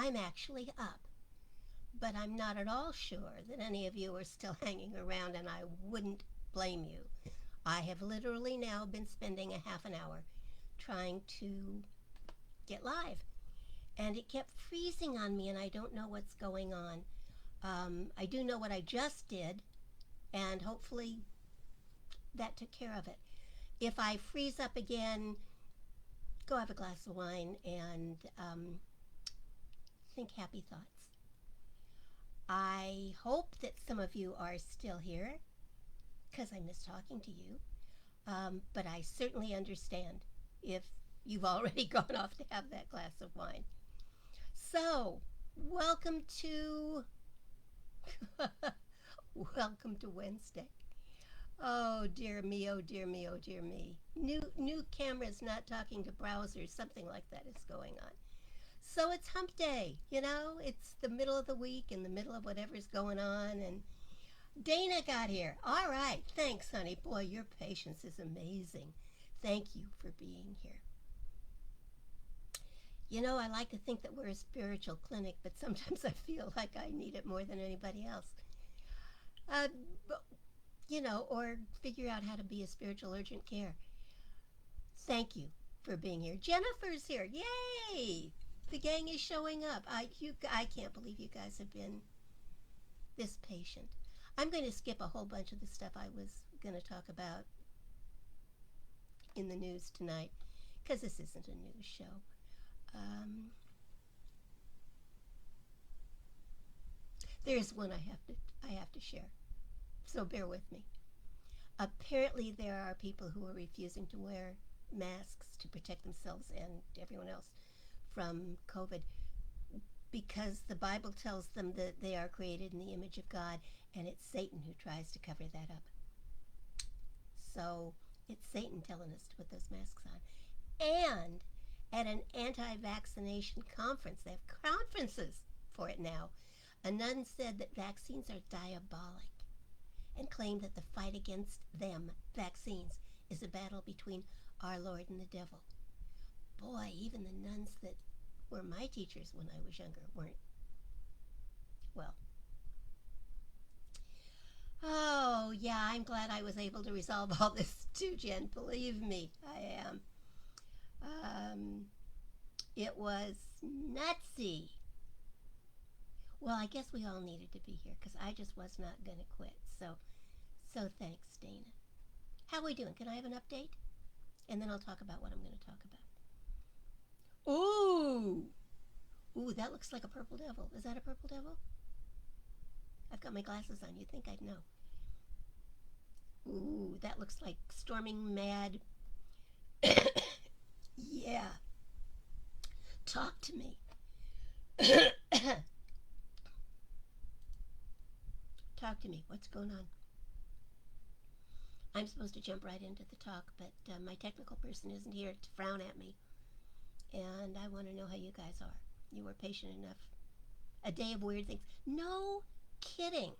I'm actually up. But I'm not at all sure that any of you are still hanging around, and I wouldn't blame you. I have literally now been spending a half an hour trying to get live, and it kept freezing on me, and I don't know what's going on. I do know what I just did, and hopefully that took care of it. If I freeze up again, go have a glass of wine and think happy thoughts. I hope that some of you are still here because I miss talking to you. But I certainly understand if you've already gone off to have that glass of wine. So, welcome to welcome to Wednesday. Oh dear me, oh dear me, oh dear me. New cameras not talking to browsers, something like that is going on. So it's hump day, you know? It's the middle of the week, in the middle of whatever's going on, and Dana got here. All right, thanks, honey. Boy, your patience is amazing. Thank you for being here. You know, I like to think that we're a spiritual clinic, but sometimes I feel like I need it more than anybody else. Uh, or figure out how to be a spiritual urgent care. Thank you for being here. Jennifer's here. Yay! The gang is showing up. I can't believe you guys have been this patient. I'm going to skip a whole bunch of the stuff I was going to talk about in the news tonight because this isn't a news show. There's one I have to share. So bear with me. Apparently there are people who are refusing to wear masks to protect themselves and everyone else from COVID because the Bible tells them that they are created in the image of God, and it's Satan who tries to cover that up. So it's Satan telling us to put those masks on. And at an anti-vaccination conference, they have conferences for it now, a nun said that vaccines are diabolic and claimed that the fight against them, vaccines, is a battle between our Lord and the devil. Boy, even the nuns that were my teachers when I was younger weren't. Well. Oh, yeah, I'm glad I was able to resolve all this too, Jen. Believe me, I am. It was nutsy. Well, I guess we all needed to be here because I just was not going to quit. So thanks, Dana. How are we doing? Can I have an update? And then I'll talk about what I'm going to talk about. Ooh, that looks like a purple devil. Is that a purple devil? I've got my glasses on. You'd think I'd know. Ooh, that looks like storming mad. Yeah. Talk to me. Talk to me. What's going on? I'm supposed to jump right into the talk, but my technical person isn't here to frown at me. And I want to know how you guys are. You were patient enough. A day of weird things. No kidding.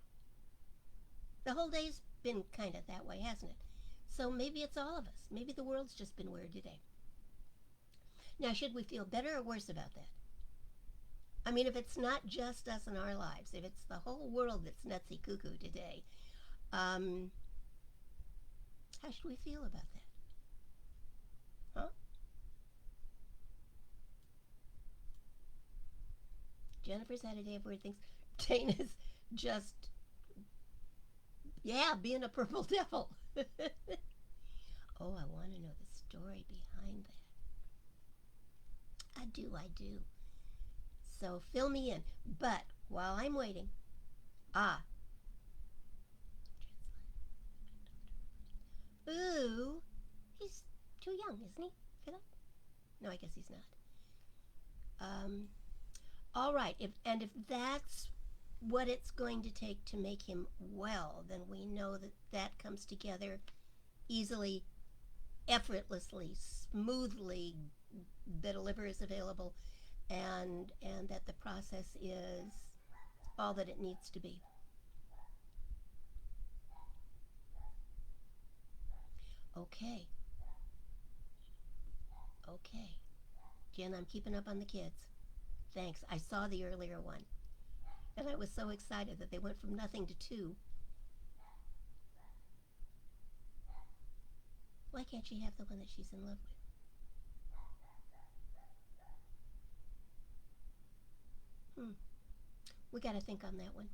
The whole day's been kind of that way, hasn't it? So maybe it's all of us. Maybe the world's just been weird today. Now, should we feel better or worse about that? I mean, if it's not just us in our lives, if it's the whole world that's nutsy cuckoo today, how should we feel about that? Huh? Jennifer's had a day of weird things. Dana's just, yeah, being a purple devil. Oh, I want to know the story behind that. I do. So fill me in. But while I'm waiting, ooh, he's too young, isn't he, for that? No, I guess he's not. All right, if that's what it's going to take to make him well, then we know that comes together easily, effortlessly, smoothly, that a liver is available, and that the process is all that it needs to be. Okay. Okay. Jen, I'm keeping up on the kids. Thanks. I saw the earlier one, and I was so excited that they went from nothing to 2. Why can't she have the one that she's in love with? We got to think on that one.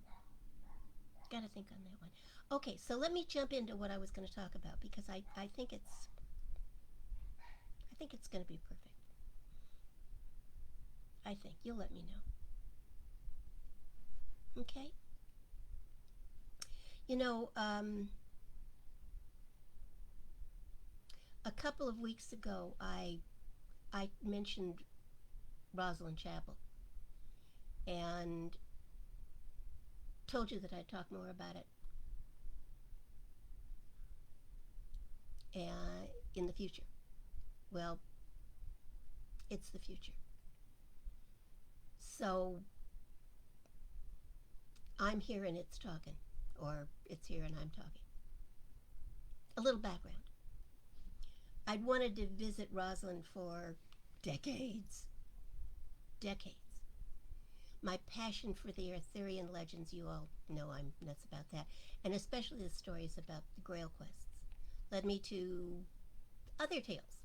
Got to think on that one. Okay, so let me jump into what I was going to talk about, because I think it's going to be perfect. I think you'll let me know. Okay. You know, a couple of weeks ago, I mentioned Rosslyn Chapel and told you that I'd talk more about it in the future. Well, it's the future. So I'm here and it's talking, or it's here and I'm talking. A little background. I'd wanted to visit Rosslyn for decades. Decades. My passion for the Arthurian legends, you all know I'm nuts about that, and especially the stories about the Grail quests, led me to other tales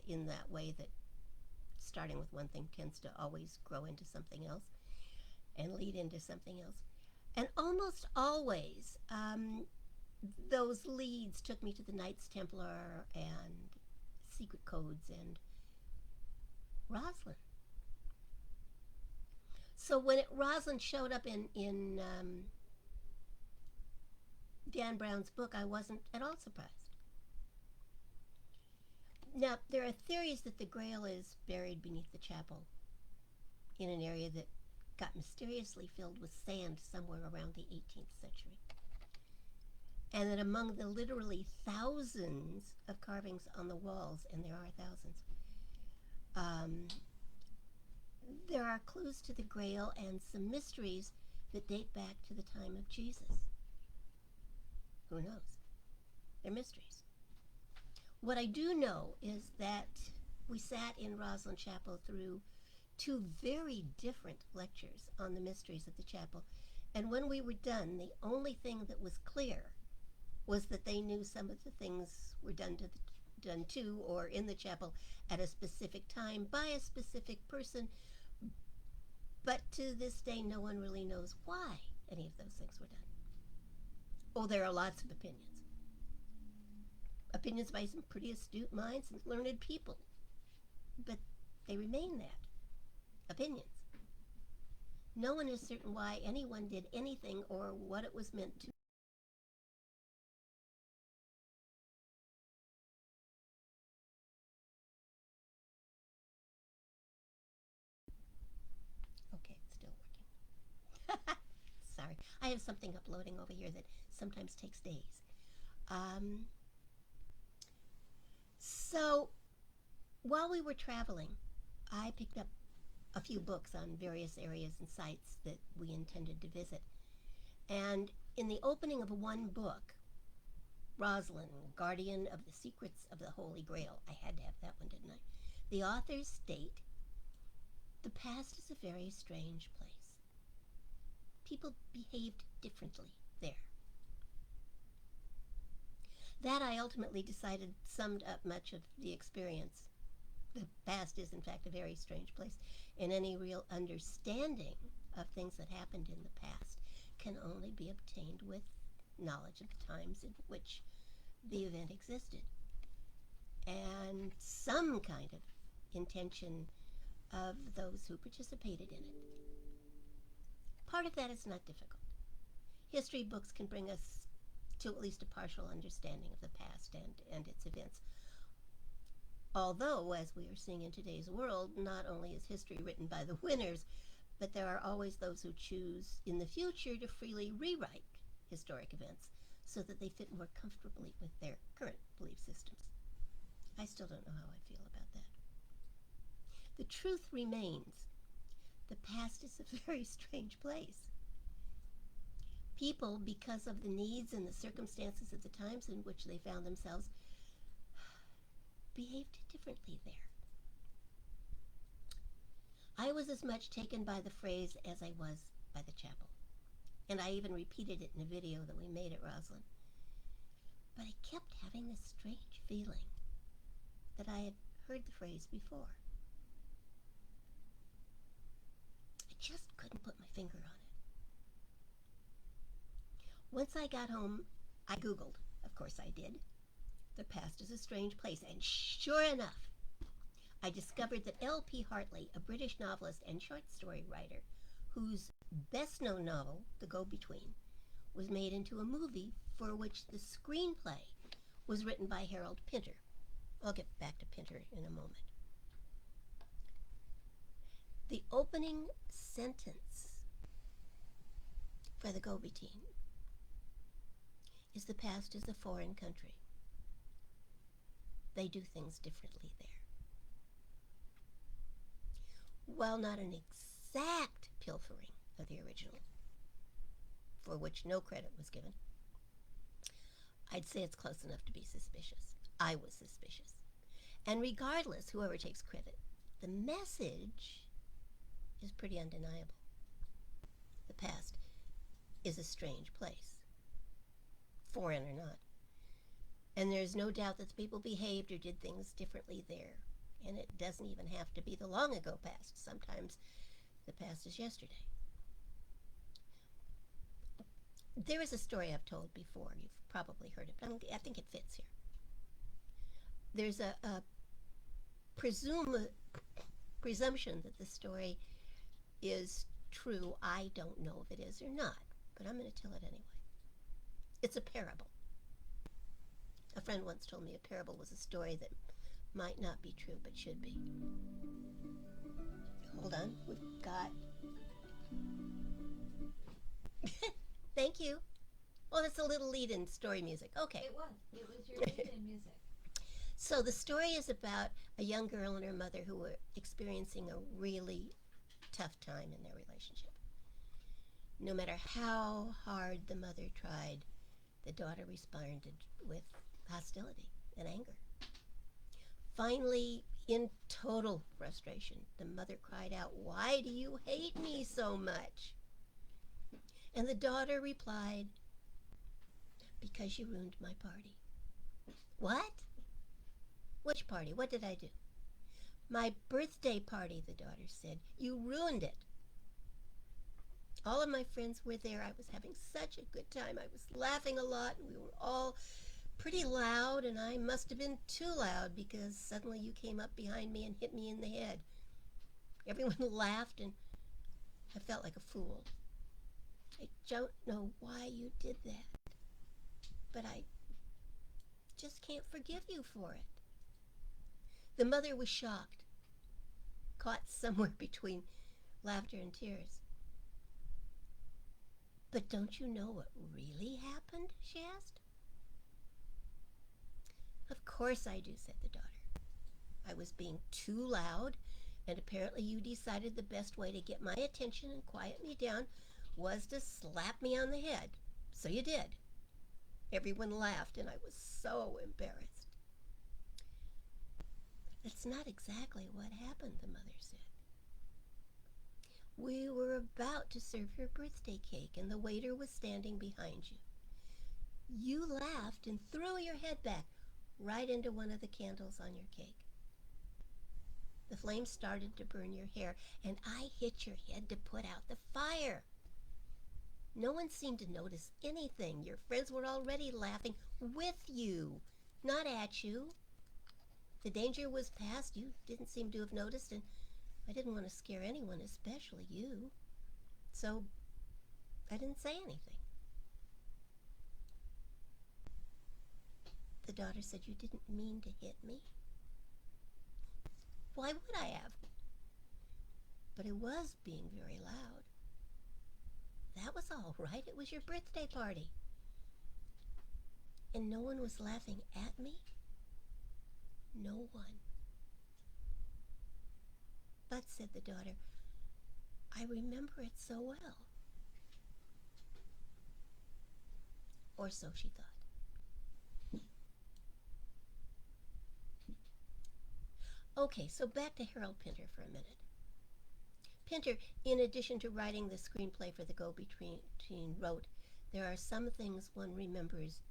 in that way that starting with one thing tends to always grow into something else and lead into something else. And almost always, those leads took me to the Knights Templar and Secret Codes and Rosslyn. So when Rosslyn showed up in Dan Brown's book, I wasn't at all surprised. Now, there are theories that the Grail is buried beneath the chapel in an area that got mysteriously filled with sand somewhere around the 18th century. And that among the literally thousands of carvings on the walls, and there are thousands, there are clues to the Grail and some mysteries that date back to the time of Jesus. Who knows? They're mysteries. What I do know is that we sat in Rosslyn Chapel through 2 very different lectures on the mysteries of the chapel, and when we were done, the only thing that was clear was that they knew some of the things were done to or in the chapel at a specific time by a specific person, but to this day no one really knows why any of those things were done. Oh, there are lots of opinions. Opinions by some pretty astute minds and learned people, but they remain that. Opinions. No one is certain why anyone did anything or what it was meant to. Okay, it's still working. Sorry, I have something uploading over here that sometimes takes days. So while we were traveling, I picked up a few books on various areas and sites that we intended to visit. And in the opening of one book, Rosslyn, Guardian of the Secrets of the Holy Grail, I had to have that one, didn't I? The authors state, the past is a very strange place. People behaved differently there. That, I ultimately decided, summed up much of the experience. The past is, in fact, a very strange place, and any real understanding of things that happened in the past can only be obtained with knowledge of the times in which the event existed, and some kind of intention of those who participated in it. Part of that is not difficult. History books can bring us to at least a partial understanding of the past and its events. Although, as we are seeing in today's world, not only is history written by the winners, but there are always those who choose in the future to freely rewrite historic events so that they fit more comfortably with their current belief systems. I still don't know how I feel about that. The truth remains, the past is a very strange place. People, because of the needs and the circumstances of the times in which they found themselves, behaved differently there. I was as much taken by the phrase as I was by the chapel. And I even repeated it in a video that we made at Roslyn. But I kept having this strange feeling that I had heard the phrase before. I just couldn't put my finger on it. Once I got home, I Googled. Of course I did. The past is a strange place. And sure enough, I discovered that L.P. Hartley, a British novelist and short story writer, whose best-known novel, The Go-Between, was made into a movie for which the screenplay was written by Harold Pinter. I'll get back to Pinter in a moment. The opening sentence for The Go-Between is the past is a foreign country. They do things differently there. While not an exact pilfering of the original, for which no credit was given, I'd say it's close enough to be suspicious. I was suspicious. And regardless, whoever takes credit, the message is pretty undeniable. The past is a strange place, foreign or not. And there's no doubt that the people behaved or did things differently there. And it doesn't even have to be the long ago past. Sometimes the past is yesterday. There is a story I've told before. You've probably heard it, but I think it fits here. There's a presumption that the story is true. I don't know if it is or not, but I'm going to tell it anyway. It's a parable. A friend once told me a parable was a story that might not be true, but should be. Hold on, we've got... Thank you. Well, that's a little lead-in story music. Okay. It was your lead-in music. So the story is about a young girl and her mother who were experiencing a really tough time in their relationship. No matter how hard the mother tried, the daughter responded with hostility and anger. Finally, in total frustration, the mother cried out, "Why do you hate me so much?" And the daughter replied, "Because you ruined my party." What? Which party? What did I do? My birthday party, the daughter said. You ruined it. All of my friends were there. I was having such a good time. I was laughing a lot, and we were all pretty loud, and I must have been too loud because suddenly you came up behind me and hit me in the head. Everyone laughed, and I felt like a fool. I don't know why you did that, but I just can't forgive you for it. The mother was shocked, caught somewhere between laughter and tears. "But don't you know what really happened?" she asked. "Of course I do," said the daughter. "I was being too loud, and apparently you decided the best way to get my attention and quiet me down was to slap me on the head. So you did." Everyone laughed, and I was so embarrassed. "That's not exactly what happened," the mother said. "We were about to serve your birthday cake, and the waiter was standing behind you. You laughed and threw your head back right into one of the candles on your cake. The flames started to burn your hair, and I hit your head to put out the fire. No one seemed to notice anything. Your friends were already laughing with you, not at you. The danger was past. You didn't seem to have noticed, and I didn't want to scare anyone, especially you. So I didn't say anything." The daughter said, "You didn't mean to hit me." "Why would I have?" "But it was being very loud." "That was all right. It was your birthday party." "And no one was laughing at me?" "No one." "But," said the daughter, "I remember it so well." Or so she thought. Okay, so back to Harold Pinter for a minute. Pinter, in addition to writing the screenplay for The Go-Between, wrote, "There are some things one remembers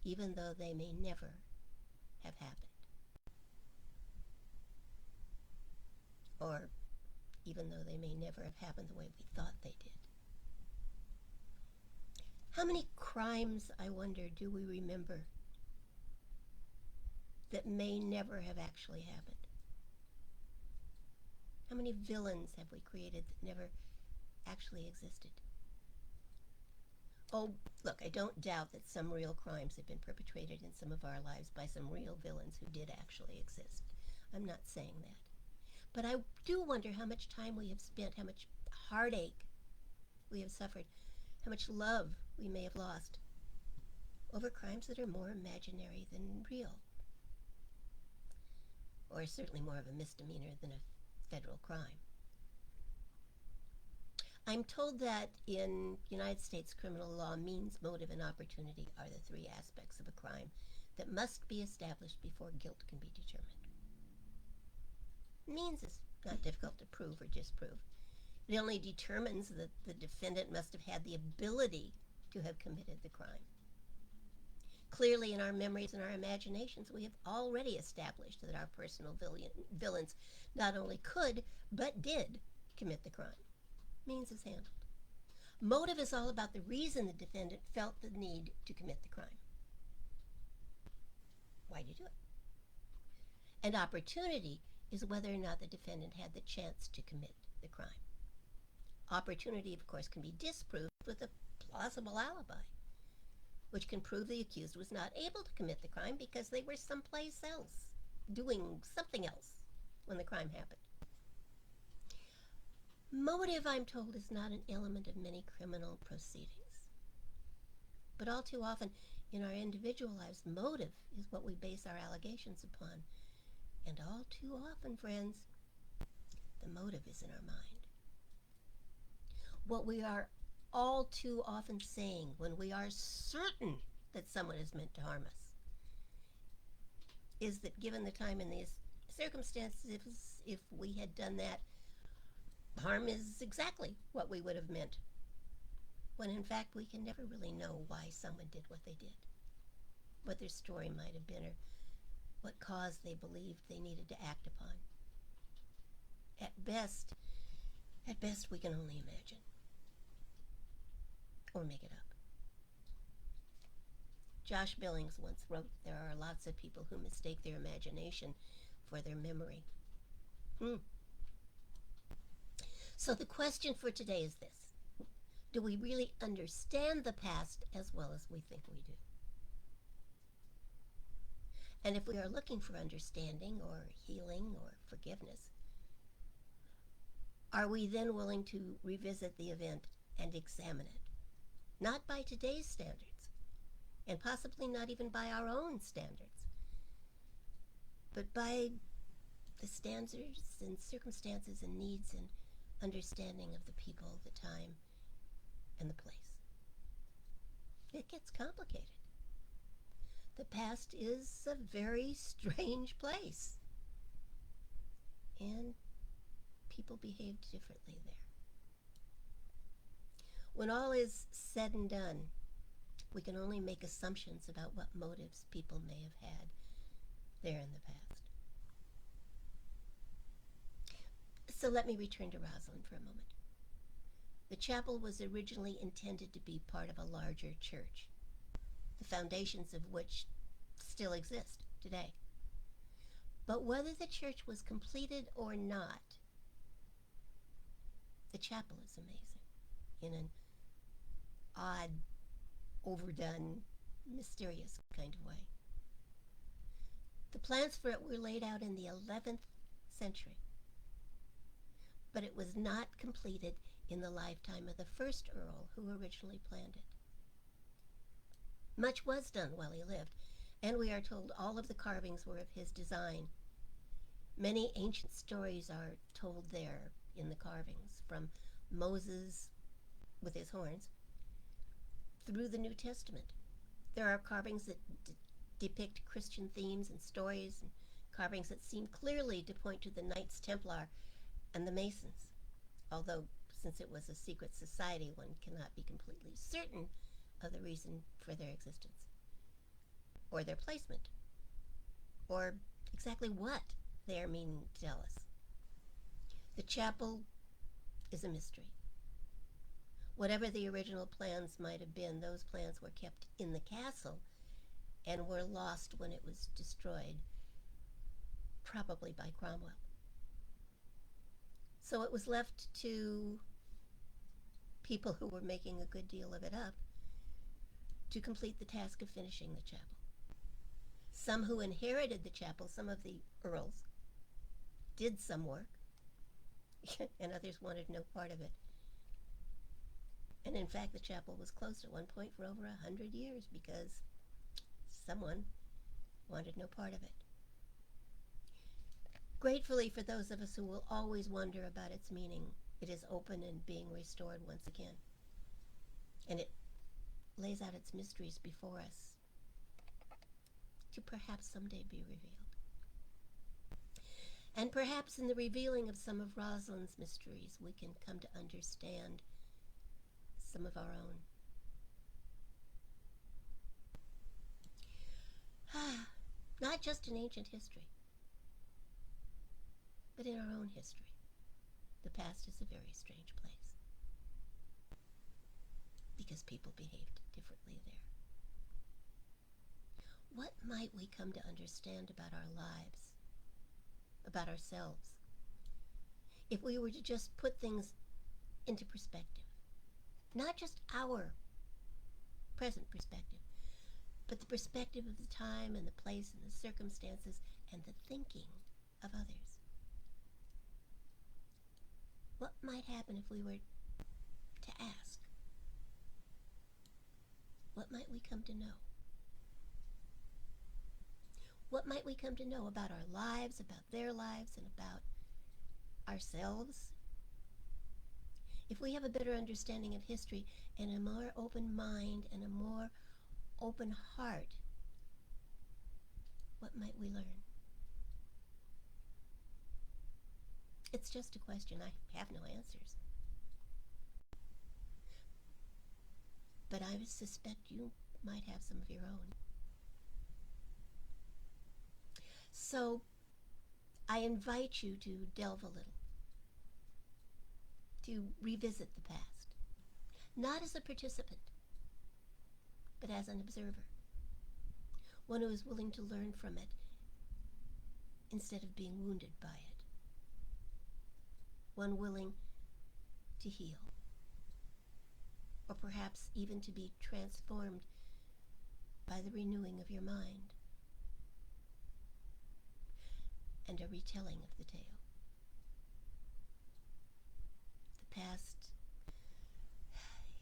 even though they may never have happened." Or even though they may never have happened the way we thought they did. How many crimes, I wonder, do we remember that may never have actually happened? How many villains have we created that never actually existed? Oh, look, I don't doubt that some real crimes have been perpetrated in some of our lives by some real villains who did actually exist. I'm not saying that. But I do wonder how much time we have spent, how much heartache we have suffered, how much love we may have lost over crimes that are more imaginary than real, or certainly more of a misdemeanor than a federal crime. I'm told that in United States criminal law, means, motive, and opportunity are the three aspects of a crime that must be established before guilt can be determined. Means is not difficult to prove or disprove. It only determines that the defendant must have had the ability to have committed the crime. Clearly, in our memories and our imaginations, we have already established that our personal villains not only could, but did commit the crime. Means is handled. Motive is all about the reason the defendant felt the need to commit the crime. Why'd you do it? And opportunity is whether or not the defendant had the chance to commit the crime. Opportunity, of course, can be disproved with a plausible alibi, which can prove the accused was not able to commit the crime because they were someplace else, doing something else when the crime happened. Motive, I'm told, is not an element of many criminal proceedings. But all too often, in our individual lives, motive is what we base our allegations upon. And all too often, friends, the motive is in our mind. What we are all too often saying when we are certain that someone is meant to harm us is that given the time and these circumstances, if we had done that, harm is exactly what we would have meant, when in fact we can never really know why someone did what they did, what their story might have been, or what cause they believed they needed to act upon. At best, we can only imagine, or make it up. Josh Billings once wrote, "There are lots of people who mistake their imagination for their memory." So the question for today is this: do we really understand the past as well as we think we do? And if we are looking for understanding or healing or forgiveness, are we then willing to revisit the event and examine it? Not by today's standards, and possibly not even by our own standards, but by the standards and circumstances and needs and understanding of the people, the time, and the place. It gets complicated. The past is a very strange place, and people behaved differently there. When all is said and done, we can only make assumptions about what motives people may have had there in the past. So let me return to Rosslyn for a moment. The chapel was originally intended to be part of a larger church, the foundations of which still exist today. But whether the church was completed or not, the chapel is amazing in an odd, overdone, mysterious kind of way. The plans for it were laid out in the 11th century, but it was not completed in the lifetime of the first Earl who originally planned it. Much was done while he lived, and we are told all of the carvings were of his design. Many ancient stories are told there in the carvings, from Moses with his horns through the New Testament. There are carvings that depict Christian themes and stories, and carvings that seem clearly to point to the Knights Templar and the Masons. although since it was a secret society, one cannot be completely certain of the reason for their existence, or their placement, or exactly what they are meaning to tell us. The chapel is a mystery. Whatever the original plans might have been, those plans were kept in the castle and were lost when it was destroyed, probably by Cromwell. So it was left to people who were making a good deal of it up to complete the task of finishing the chapel. Some who inherited the chapel, some of the earls, did some work, and others wanted no part of it. And in fact, the chapel was closed at one point for over 100 years because someone wanted no part of it. Gratefully, for those of us who will always wonder about its meaning, it is open and being restored once again. And it lays out its mysteries before us to perhaps someday be revealed. And perhaps in the revealing of some of Rosalind's mysteries, we can come to understand some of our own. Not just in ancient history, but in our own history. The past is a very strange place because people behaved differently there. What might we come to understand about our lives, about ourselves, if we were to just put things into perspective? Not just our present perspective, but the perspective of the time and the place and the circumstances and the thinking of others. What might happen if we were to ask? What might we come to know? What might we come to know about our lives, about their lives, and about ourselves? If we have a better understanding of history and a more open mind and a more open heart, what might we learn? It's just a question. I have no answers. But I suspect you might have some of your own. So I invite you to delve a little, to revisit the past, not as a participant, but as an observer, one who is willing to learn from it instead of being wounded by it, one willing to heal, or perhaps even to be transformed by the renewing of your mind and a retelling of the tale. The past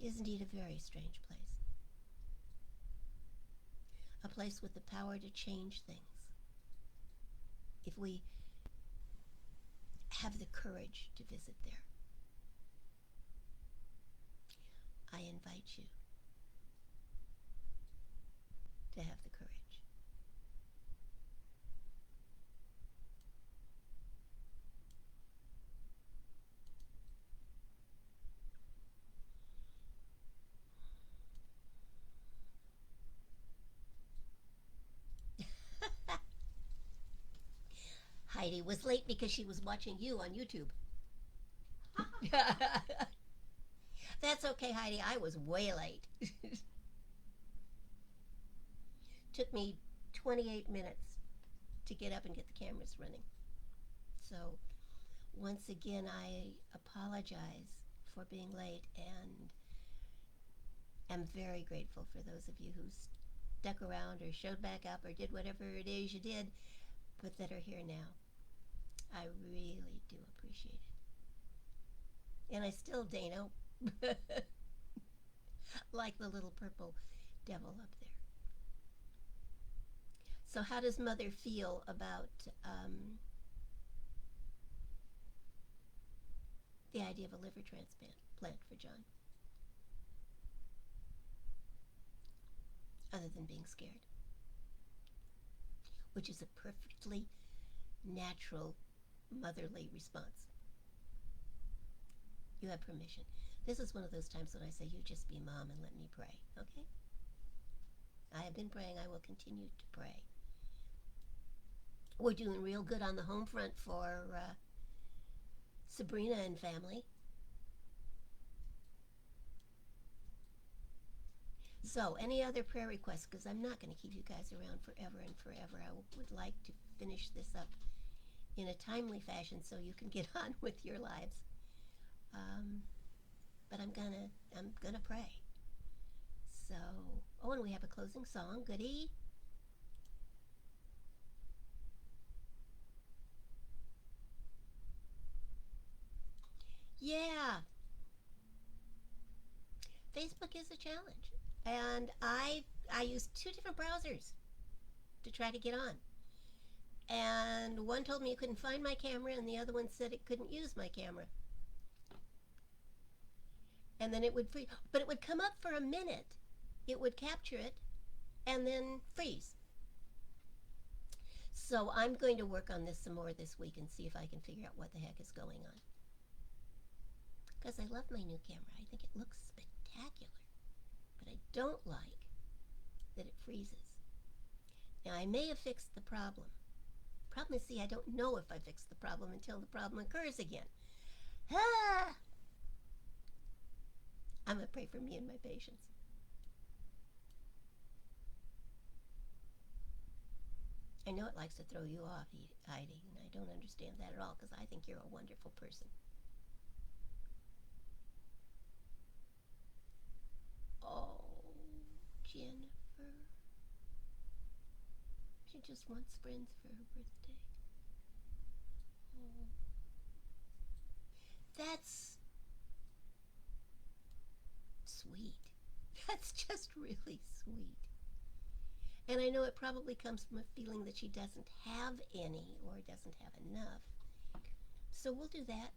is indeed a very strange place. A place with the power to change things if we have the courage to visit there. I invite you to have the courage. Heidi was late because she was watching you on YouTube. That's okay, Heidi. I was way late. Took me 28 minutes to get up and get the cameras running. So, once again, I apologize for being late and am very grateful for those of you who stuck around or showed back up or did whatever it is you did, but that are here now. I really do appreciate it. And I still, Dano, like the little purple devil up there. So how does Mother feel about the idea of a liver transplant for John? Other than being scared, which is a perfectly natural motherly response. You have permission. This is one of those times when I say, you just be mom and let me pray, okay? I have been praying. I will continue to pray. We're doing real good on the home front for Sabrina and family. So, any other prayer requests? Because I'm not going to keep you guys around forever and forever. I would like to finish this up in a timely fashion so you can get on with your lives. But I'm gonna pray. So, oh, and we have a closing song. Goody. Yeah. Facebook is a challenge. And I use 2 different browsers to try to get on. And one told me it couldn't find my camera, and the other one said it couldn't use my camera. And then it would freeze, but it would come up for a minute. It would capture it and then freeze. So I'm going to work on this some more this week and see if I can figure out what the heck is going on. Because I love my new camera. I think it looks spectacular. But I don't like that it freezes. Now, I may have fixed the problem. Problem is, see, I don't know if I fixed the problem until the problem occurs again. Ah! I'm going to pray for me and my patients. I know it likes to throw you off, Heidi, and I don't understand that at all because I think you're a wonderful person. Oh, Jennifer. She just wants friends for her birthday. Oh. That's sweet. That's just really sweet. And I know it probably comes from a feeling that she doesn't have any or doesn't have enough. So we'll do that.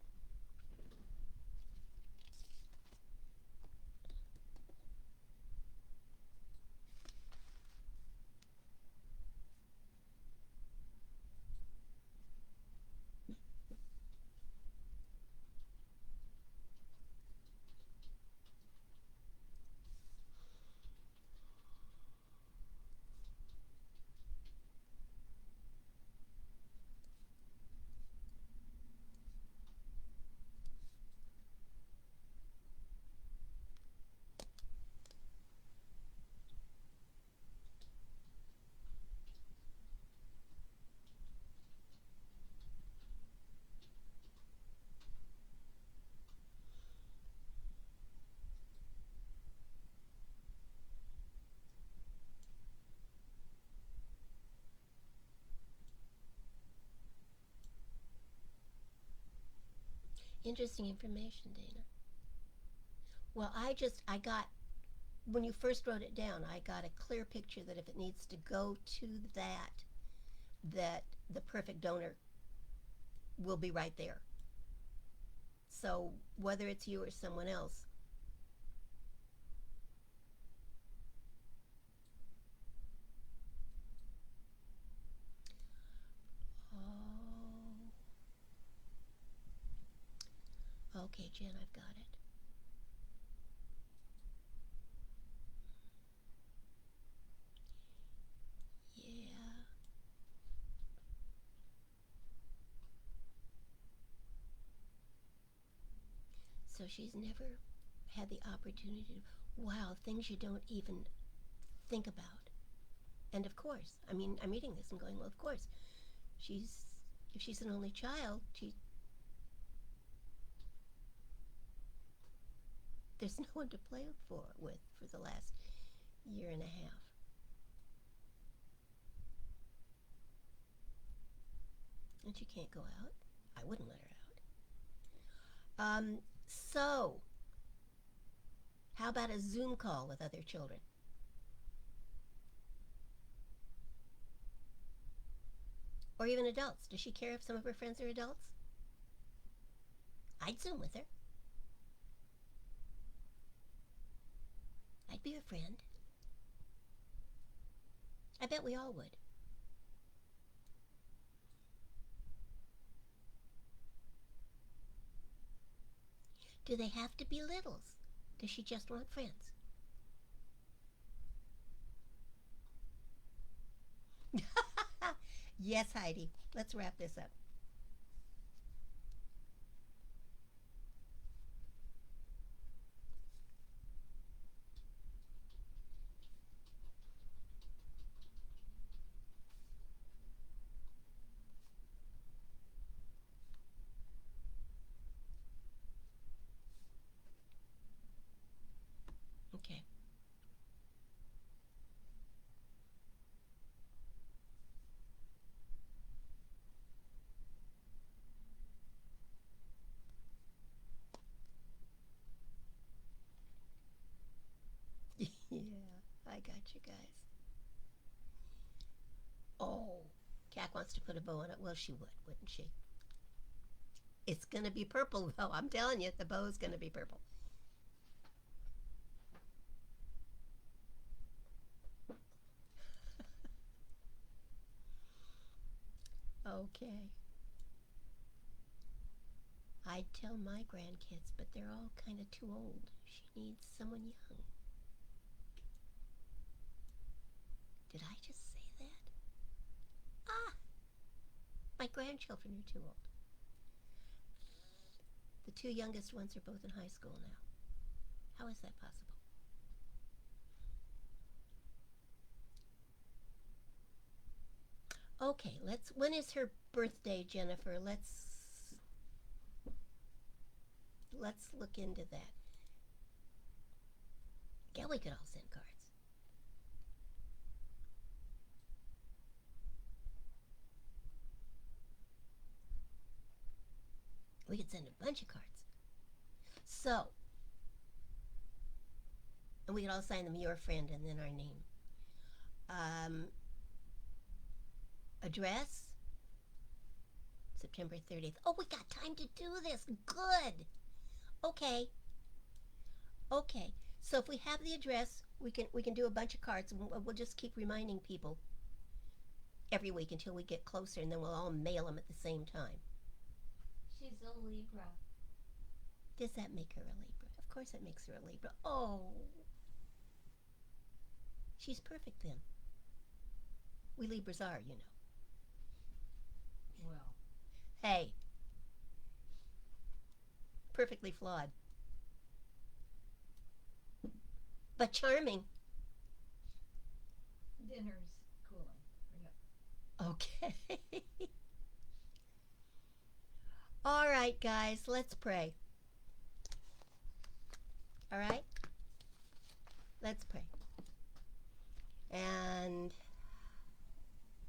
Interesting information, Dana. Well, I got, when you first wrote it down, I got a clear picture that if it needs to go to that the perfect donor will be right there. So whether it's you or someone else, okay, Jen, I've got it. Yeah. So she's never had the opportunity to, wow, things you don't even think about. And of course, I mean, I'm reading this and going, well, of course, if she's an only child, there's no one to play with for the last year and a half. And she can't go out. I wouldn't let her out. So, how about a Zoom call with other children? Or even adults. Does she care if some of her friends are adults? I'd Zoom with her. I'd be her friend. I bet we all would. Do they have to be littles? Does she just want friends? Yes, Heidi. Let's wrap this up. Okay. Yeah, I got you guys. Oh, Cat wants to put a bow on it. Well, she would, wouldn't she? It's gonna be purple, though. I'm telling you, the bow's gonna be purple. Okay. I'd tell my grandkids, but they're all kind of too old. She needs someone young. Did I just say that? Ah, my grandchildren are too old. The two youngest ones are both in high school now. How is that possible? Okay, when is her birthday, Jennifer? Let's look into that. Yeah, we could all send cards. We could send a bunch of cards. So, and we could all sign them your friend and then our name. Address? September 30th. Oh, we got time to do this. Good. Okay. Okay. So if we have the address, we can do a bunch of cards, and we'll just keep reminding people every week until we get closer, and then we'll all mail them at the same time. She's a Libra. Does that make her a Libra? Of course it makes her a Libra. Oh. She's perfect then. We Libras are, you know. Well, Hey. Perfectly flawed. But charming. dinner's cooling. Okay. All right, guys, let's pray. All right? Let's pray. And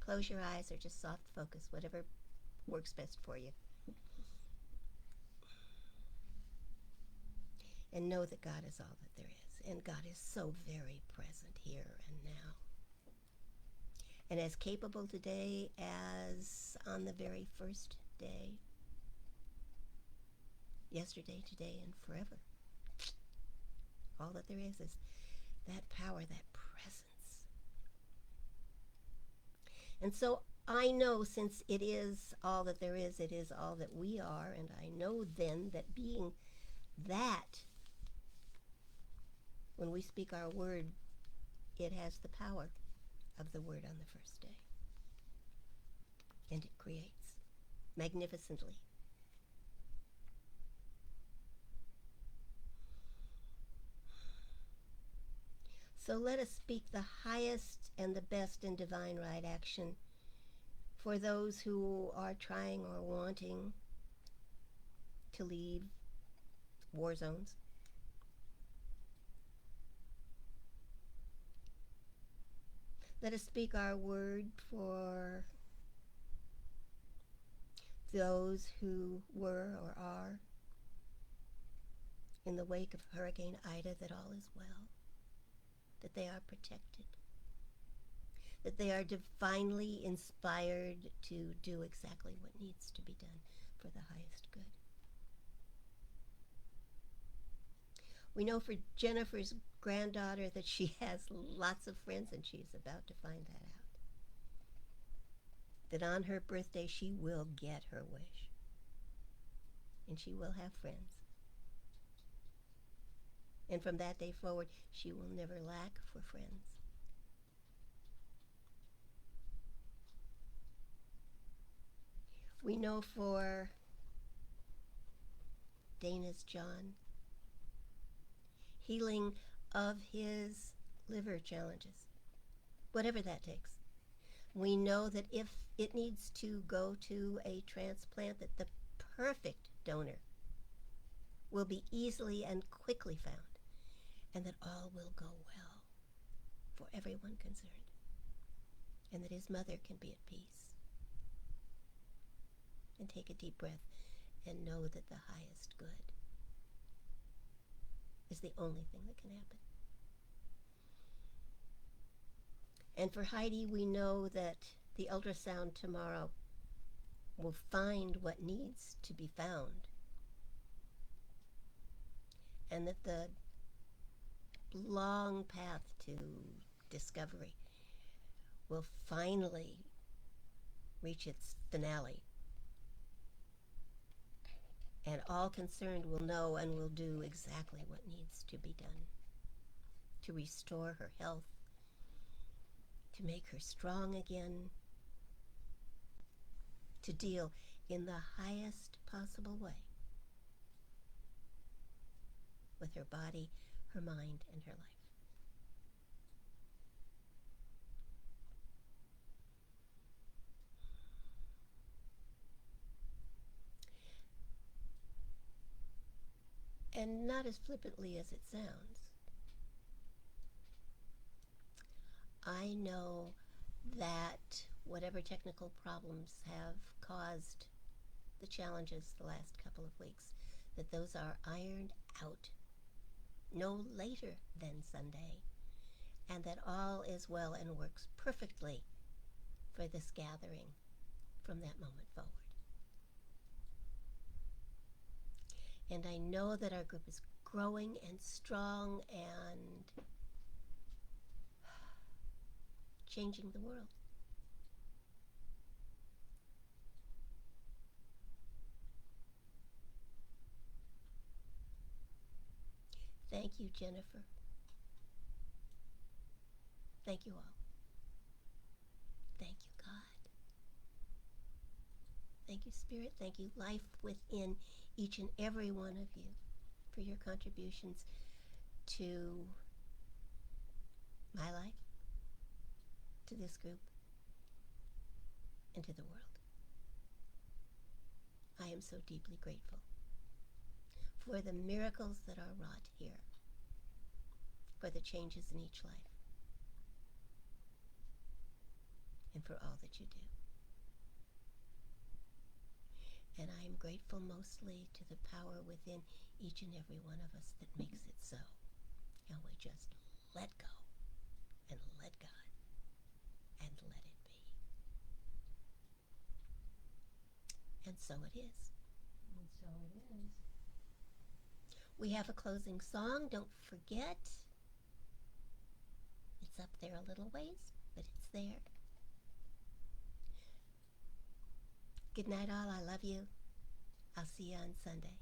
close your eyes or just soft focus, whatever works best for you. And know that God is all that there is. And God is so very present here and now. And as capable today as on the very first day. Yesterday, today, and forever. All that there is that power, that presence. And so I know, since it is all that there is, it is all that we are, and I know then that being that, when we speak our word, it has the power of the word on the first day. And it creates magnificently. So let us speak the highest and the best in divine right action for those who are trying or wanting to leave war zones. Let us speak our word for those who were or are in the wake of Hurricane Ida, that all is well, that they are protected, that they are divinely inspired to do exactly what needs to be done for the highest good. We know for Jennifer's granddaughter that she has lots of friends, and she's about to find that out. That on her birthday she will get her wish. And she will have friends. And from that day forward, she will never lack for friends. We know for Dana's John, healing of his liver challenges, whatever that takes. We know that if it needs to go to a transplant, that the perfect donor will be easily and quickly found, and that all will go well for everyone concerned, and that his mother can be at peace and take a deep breath and know that the highest good is the only thing that can happen. And for Heidi, we know that the ultrasound tomorrow will find what needs to be found, and that the long path to discovery will finally reach its finale. And all concerned will know and will do exactly what needs to be done to restore her health, to make her strong again, to deal in the highest possible way with her body, her mind, and her life. And not as flippantly as it sounds, I know that whatever technical problems have caused the challenges the last couple of weeks, that those are ironed out no later than Sunday, and that all is well and works perfectly for this gathering from that moment forward. And I know that our group is growing and strong and changing the world. Thank you, Jennifer. Thank you all. Thank you, God. Thank you, Spirit. Thank you, life within each and every one of you, for your contributions to my life, to this group, and to the world. I am so deeply grateful for the miracles that are wrought here, for the changes in each life, and for all that you do. And I am grateful mostly to the power within each and every one of us that makes it so. And we just let go and let God and let it be. And so it is. And so it is. We have a closing song. Don't forget. It's up there a little ways, but it's there. Good night, all. I love you. I'll see you on Sunday.